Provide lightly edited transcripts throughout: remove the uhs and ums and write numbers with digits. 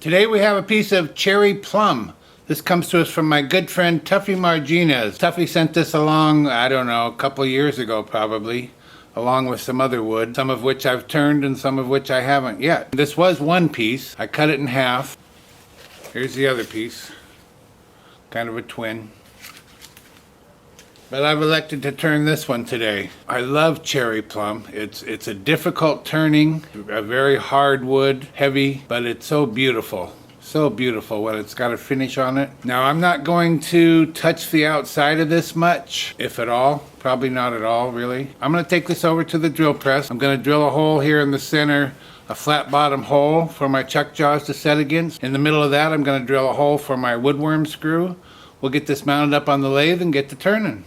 Today we have a piece of Cherry Plum. This comes to us from my good friend Tuffy Marginez. Tuffy sent this along, I don't know, a couple years ago probably, along with some other wood, some of which I've turned and some of which I haven't yet. This was one piece. I cut it in half. Here's the other piece, kind of a twin. But I've elected to turn this one today. I love Cherry Plum. It's a difficult turning, a very hard wood, heavy, but it's so beautiful. So beautiful when it's got a finish on it. Now I'm not going to touch the outside of this much, if at all. Probably not at all, really. I'm going to take this over to the drill press. I'm going to drill a hole here in the center, a flat bottom hole for my chuck jaws to set against. In the middle of that, I'm going to drill a hole for my woodworm screw. We'll get this mounted up on the lathe and get to turning.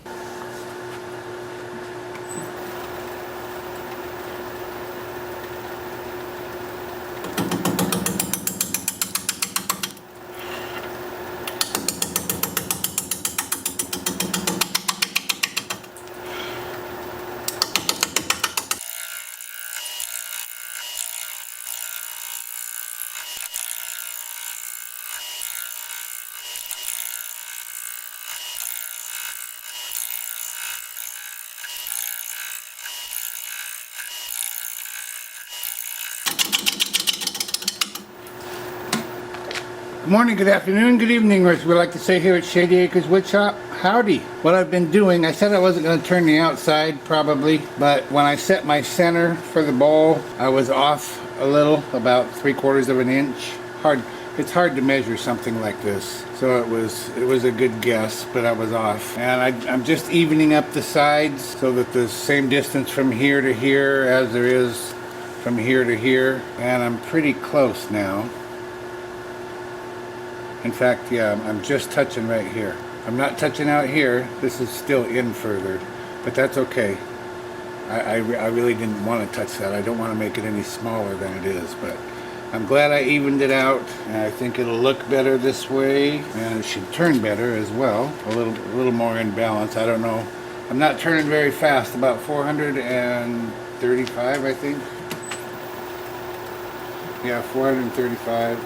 Good morning, good afternoon, good evening, or as we like to say here at Shady Acres Woodshop, howdy. What I've been doing, I said I wasn't going to turn the outside probably, but when I set my center for the bowl, I was off a little, about 3/4 of an inch. It's hard to measure something like this, so it was a good guess, but I was off. And I'm just evening up the sides so that the same distance from here to here as there is from here to here, and I'm pretty close now. In fact, yeah, I'm just touching right here. I'm not touching out here. This is still in further, but that's okay. I really didn't want to touch that. I don't want to make it any smaller than it is, but I'm glad I evened it out, and I think it'll look better this way, and it should turn better as well. A little more in balance. I don't know. I'm not turning very fast, about 435, I think. Yeah, 435.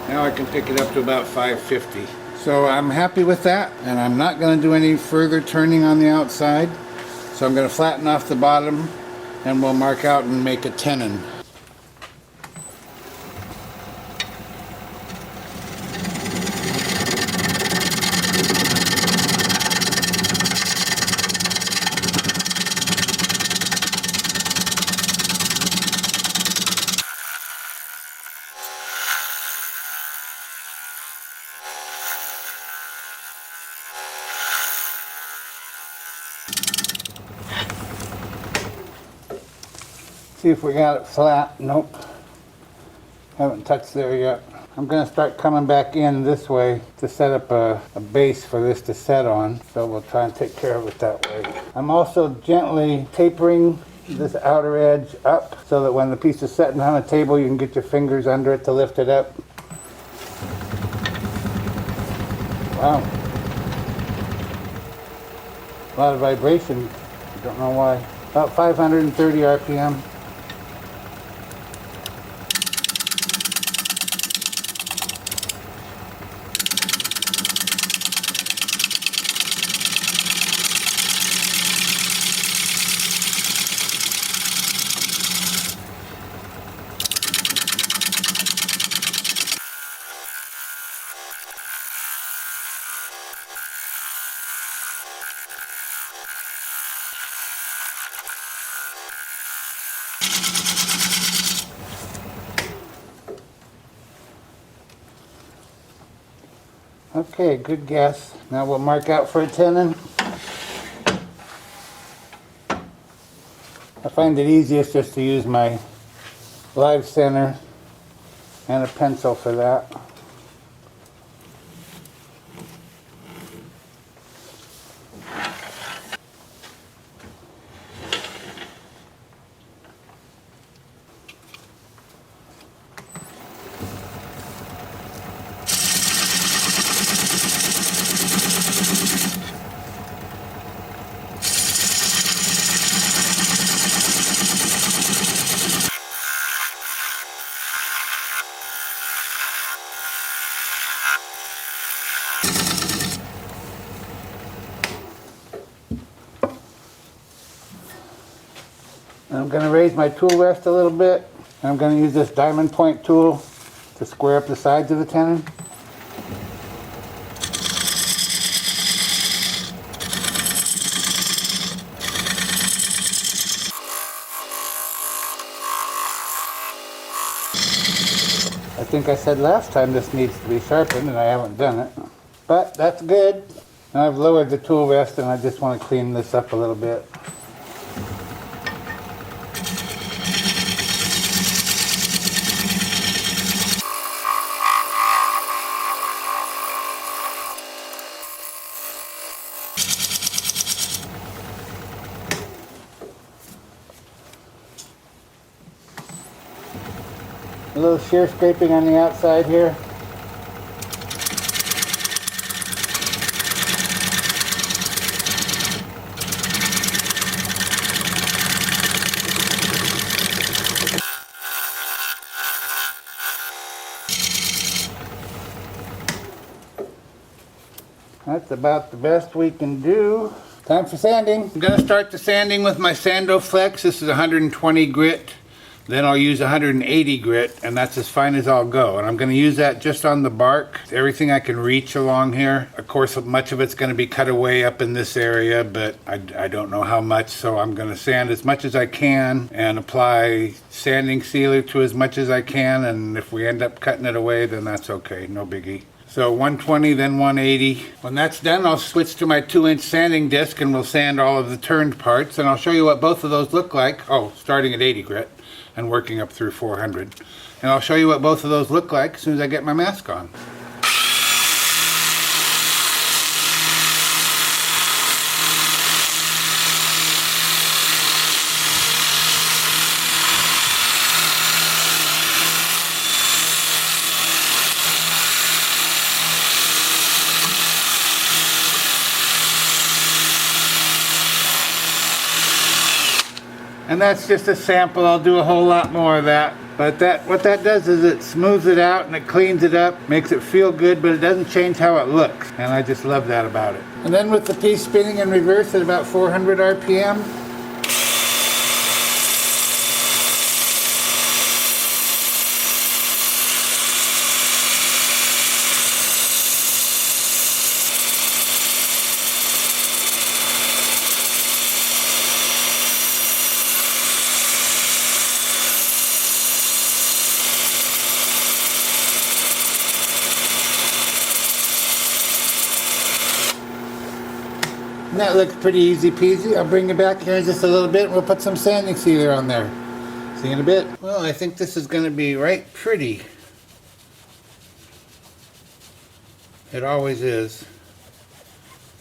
Now I can pick it up to about 550. So I'm happy with that, and I'm not going to do any further turning on the outside. So I'm going to flatten off the bottom, and we'll mark out and make a tenon. See if we got it flat. Nope. Haven't touched there yet. I'm going to start coming back in this way to set up a base for this to set on. So we'll try and take care of it that way. I'm also gently tapering this outer edge up so that when the piece is setting on a table, you can get your fingers under it to lift it up. Wow. A lot of vibration. I don't know why. About 530 RPM. Okay, good guess. Now we'll mark out for a tenon. I find it easiest just to use my live center and a pencil for that. I'm going to raise my tool rest a little bit. And I'm going to use this diamond point tool to square up the sides of the tenon. I think I said last time this needs to be sharpened and I haven't done it. But that's good. And I've lowered the tool rest and I just want to clean this up a little bit. A little shear scraping on the outside here. That's about the best we can do. Time for sanding. I'm going to start the sanding with my Sandoflex. This is 120 grit. Then I'll use 180 grit, and that's as fine as I'll go. And I'm going to use that just on the bark, everything I can reach along here. Of course, much of it's going to be cut away up in this area, but I don't know how much, so I'm going to sand as much as I can and apply sanding sealer to as much as I can, and if we end up cutting it away, then that's okay, no biggie. So 120, then 180. When that's done, I'll switch to my 2-inch sanding disc and we'll sand all of the turned parts, and I'll show you what both of those look like. Oh, starting at 80 grit. And working up through 400. And I'll show you what both of those look like as soon as I get my mask on. And that's just a sample. I'll do a whole lot more of that. But what that does is it smooths it out and it cleans it up, makes it feel good, but it doesn't change how it looks. And I just love that about it. And then with the piece spinning in reverse at about 400 RPM, and that looks pretty easy peasy. I'll bring it back here in just a little bit and we'll put some sanding sealer on there. See you in a bit. Well, I think this is going to be right pretty. It always is.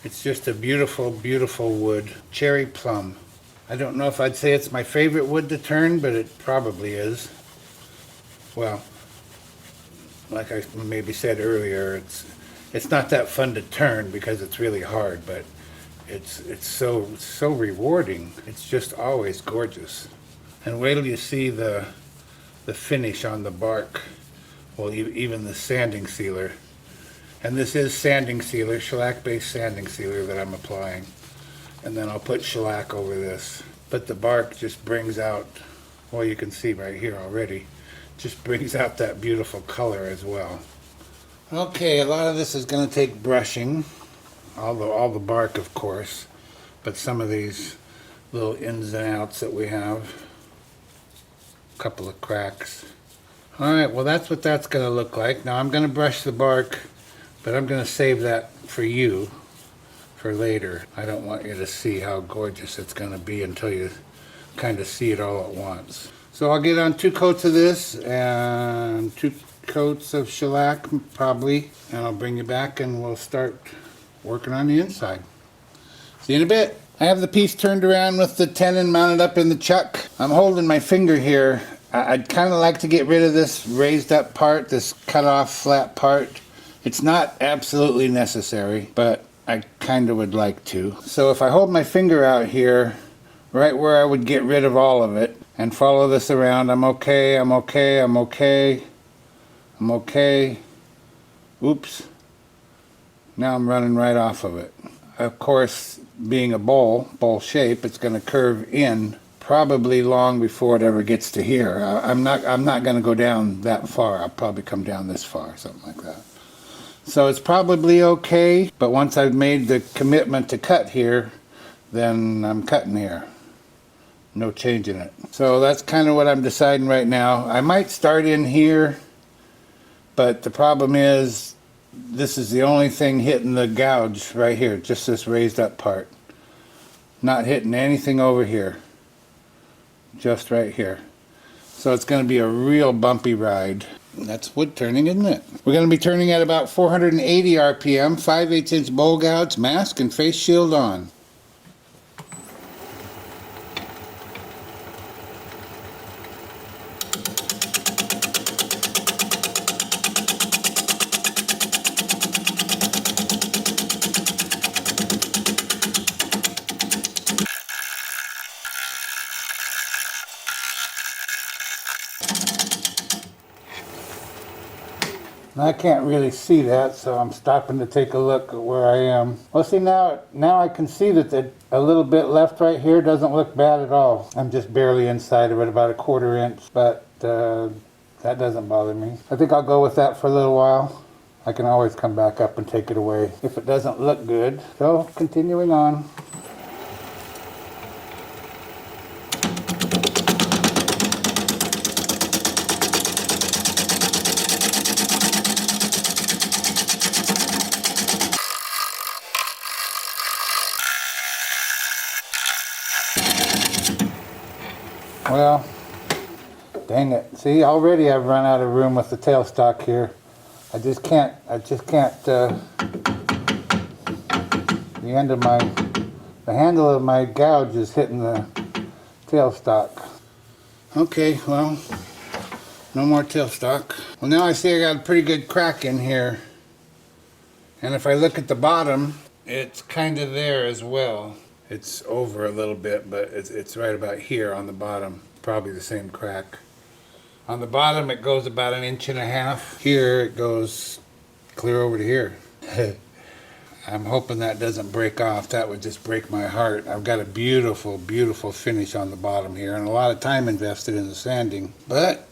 It's just a beautiful, beautiful wood. Cherry Plum. I don't know if I'd say it's my favorite wood to turn, but it probably is. Well, like I maybe said earlier, it's not that fun to turn because it's really hard, but it's so rewarding. It's just always gorgeous. And wait till you see the finish on the bark. Well, even the sanding sealer. And this is sanding sealer, shellac based sanding sealer that I'm applying. And then I'll put shellac over this. But the bark just brings out, well, you can see right here already, just brings out that beautiful color as well. Okay, a lot of this is going to take brushing. All the bark, of course, but some of these little ins and outs that we have, a couple of cracks. Alright, well that's what that's going to look like. Now I'm going to brush the bark, but I'm going to save that for you for later. I don't want you to see how gorgeous it's going to be until you kind of see it all at once. So I'll get on 2 coats of this and 2 coats of shellac probably, and I'll bring you back and we'll start working on the inside. See you in a bit. I have the piece turned around with the tenon mounted up in the chuck. I'm holding my finger here. I'd kind of like to get rid of this raised up part, this cut off flat part. It's not absolutely necessary, but I kind of would like to. So if I hold my finger out here, right where I would get rid of all of it, and follow this around, I'm okay, I'm okay, I'm okay, I'm okay. Oops. Now I'm running right off of it. Of course, being a bowl shape, it's going to curve in probably long before it ever gets to here. I'm not going to go down that far. I'll probably come down this far, something like that. So it's probably okay, but once I've made the commitment to cut here, then I'm cutting here. No changing it. So that's kind of what I'm deciding right now. I might start in here, but the problem is this is the only thing hitting the gouge right here, just this raised up part. Not hitting anything over here. Just right here. So it's going to be a real bumpy ride. That's wood turning, isn't it? We're going to be turning at about 480 RPM, 5/8 inch bowl gouge, mask and face shield on. I can't really see that, so I'm stopping to take a look at where I am. Well, see, now I can see that a little bit left right here doesn't look bad at all. I'm just barely inside of it, about 1/4 inch, but that doesn't bother me. I think I'll go with that for a little while. I can always come back up and take it away if it doesn't look good. So, continuing on. Well, dang it. See, already I've run out of room with the tailstock here. I just can't, the handle of my gouge is hitting the tailstock. Okay, well, no more tailstock. Well, now I see I got a pretty good crack in here. And if I look at the bottom, it's kind of there as well. It's over a little bit, but it's right about here on the bottom. Probably the same crack. On the bottom it goes about 1.5 inches. Here it goes clear over to here. I'm hoping that doesn't break off. That would just break my heart. I've got a beautiful, beautiful finish on the bottom here and a lot of time invested in the sanding. But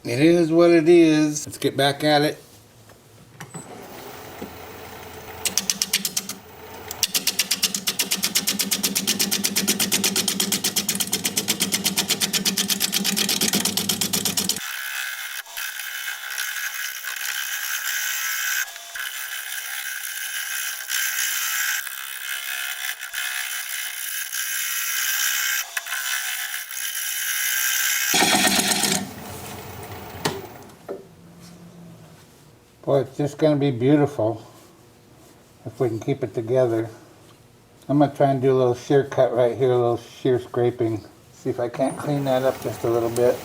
it is what it is. Let's get back at it. Boy, it's just going to be beautiful if we can keep it together. I'm going to try and do a little shear cut right here, a little shear scraping. See if I can't clean that up just a little bit.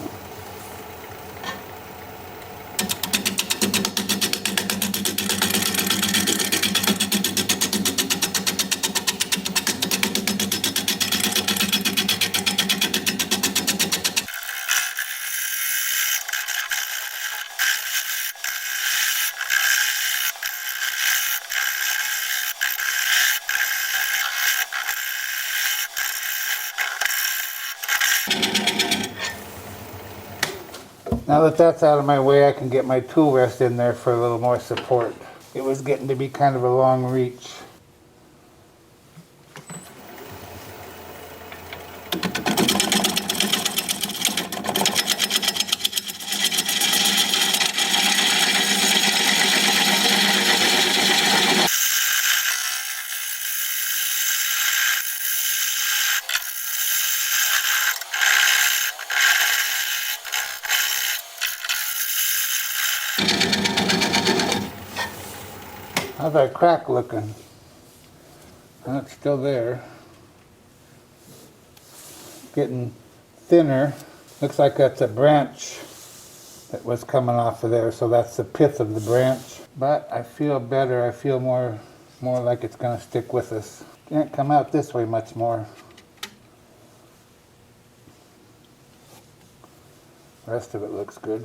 Now that that's out of my way, I can get my tool rest in there for a little more support. It was getting to be kind of a long reach. How's that crack looking? Oh, it's still there. Getting thinner. Looks like that's a branch that was coming off of there, so that's the pith of the branch. But I feel better. I feel more like it's going to stick with us. Can't come out this way much more. The rest of it looks good.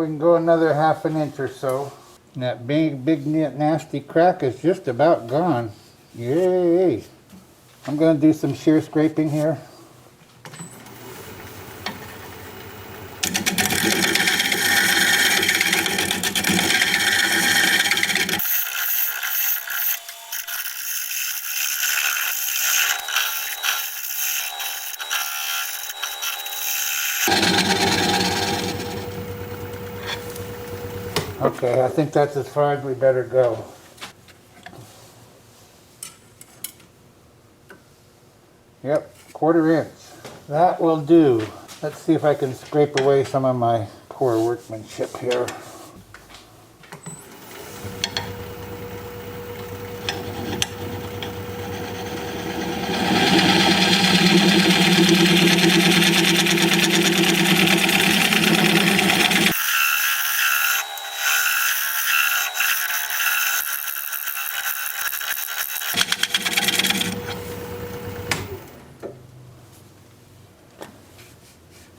we can go another ½ an inch or so. And that big nasty crack is just about gone. Yay! I'm going to do some shear scraping here. Okay, I think that's as far as we better go. Yep, ¼ inch. That will do. Let's see if I can scrape away some of my poor workmanship here.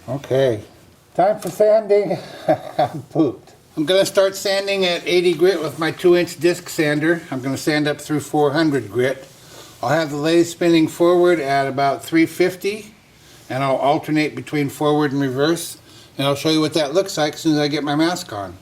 Okay, time for sanding. I'm pooped. I'm going to start sanding at 80 grit with my 2-inch disc sander. I'm going to sand up through 400 grit. I'll have the lathe spinning forward at about 350, and I'll alternate between forward and reverse. And I'll show you what that looks like as soon as I get my mask on.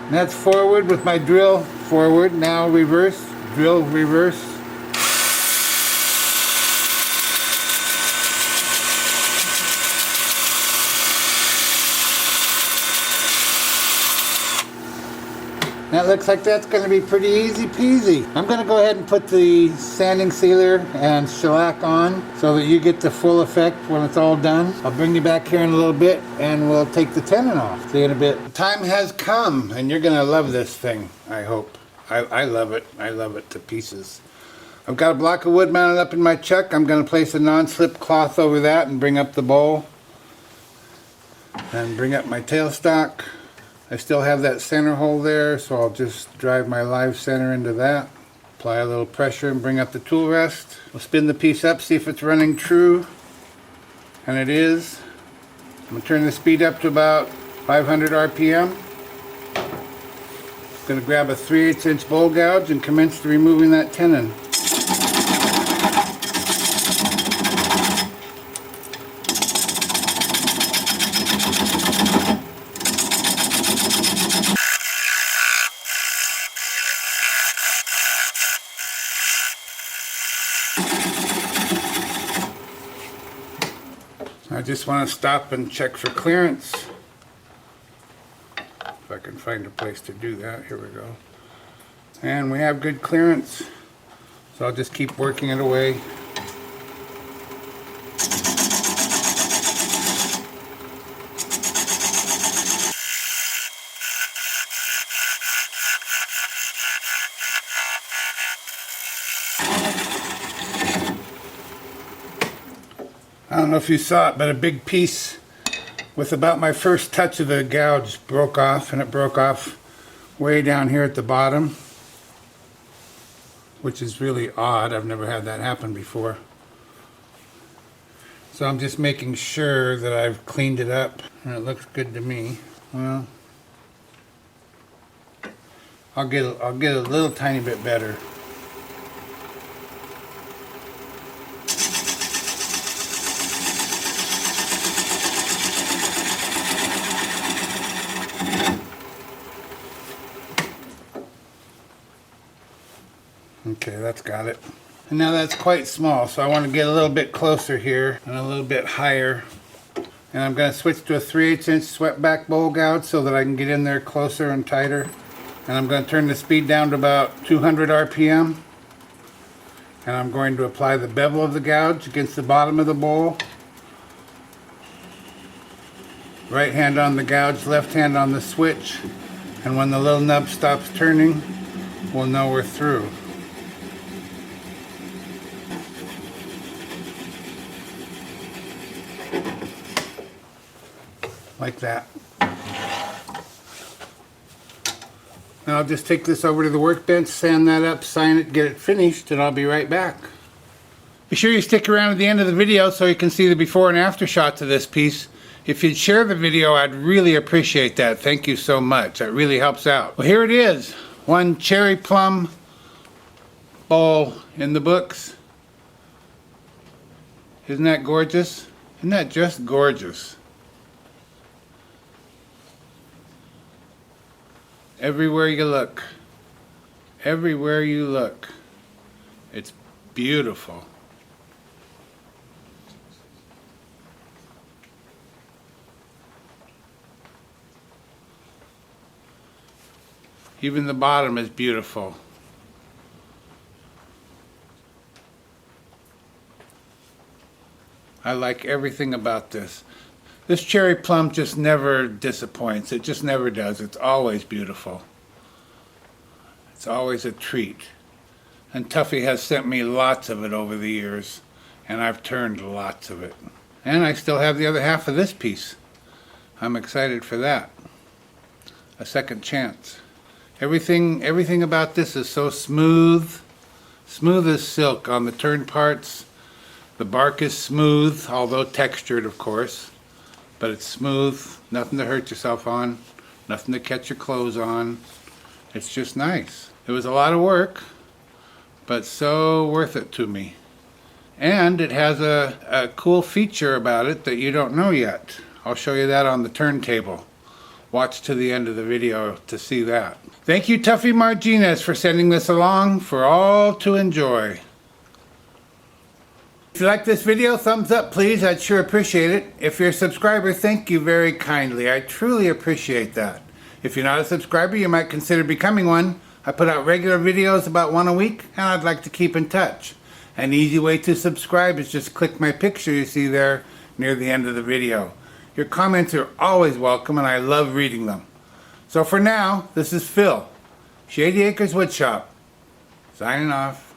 And that's forward with my drill forward, now reverse, drill reverse. That looks like that's going to be pretty easy peasy. I'm going to go ahead and put the sanding sealer and shellac on so that you get the full effect when it's all done. I'll bring you back here in a little bit and we'll take the tenon off. See you in a bit. The time has come and you're going to love this thing, I hope. I love it. I love it to pieces. I've got a block of wood mounted up in my chuck. I'm going to place a non-slip cloth over that and bring up the bowl. And bring up my tailstock. I still have that center hole there, so I'll just drive my live center into that. Apply a little pressure and bring up the tool rest. We'll spin the piece up, see if it's running true. And it is. I'm going to turn the speed up to about 500 RPM. I'm going to grab a 3/8 inch bowl gouge and commence removing that tenon. I just want to stop and check for clearance. If I can find a place to do that. Here we go. And we have good clearance. So I'll just keep working it away. I don't know if you saw it, but a big piece with about my first touch of the gouge broke off, and it broke off way down here at the bottom, which is really odd. I've never had that happen before. So I'm just making sure that I've cleaned it up, and it looks good to me. Well, I'll get a little tiny bit better. Okay, that's got it. And now that's quite small, so I want to get a little bit closer here and a little bit higher. And I'm going to switch to a 3/8 inch swept back bowl gouge so that I can get in there closer and tighter. And I'm going to turn the speed down to about 200 RPM. And I'm going to apply the bevel of the gouge against the bottom of the bowl. Right hand on the gouge, left hand on the switch. And when the little nub stops turning, we'll know we're through. Like that. Now I'll just take this over to the workbench, sand that up, sign it, get it finished, and I'll be right back. Be sure you stick around at the end of the video so you can see the before and after shots of this piece. If you'd share the video, I'd really appreciate that. Thank you so much. That really helps out. Well, here it is. One Cherry Plum bowl in the books. Isn't that gorgeous? Isn't that just gorgeous? Everywhere you look, it's beautiful. Even the bottom is beautiful. I like everything about this. This Cherry Plum just never disappoints. It just never does. It's always beautiful. It's always a treat. And Tuffy has sent me lots of it over the years, and I've turned lots of it. And I still have the other half of this piece. I'm excited for that. A second chance. Everything about this is so smooth. Smooth as silk on the turned parts. The bark is smooth, although textured, of course. But it's smooth, nothing to hurt yourself on, nothing to catch your clothes on. It's just nice. It was a lot of work, but so worth it to me. And it has a cool feature about it that you don't know yet. I'll show you that on the turntable. Watch to the end of the video to see that. Thank you, Tuffy Marginez, for sending this along for all to enjoy. If you like this video, thumbs up please, I'd sure appreciate it. If you're a subscriber, thank you very kindly. I truly appreciate that. If you're not a subscriber, you might consider becoming one. I put out regular videos about one a week, and I'd like to keep in touch. An easy way to subscribe is just click my picture you see there near the end of the video. Your comments are always welcome, and I love reading them. So for now, this is Phil, Shady Acres Woodshop, signing off.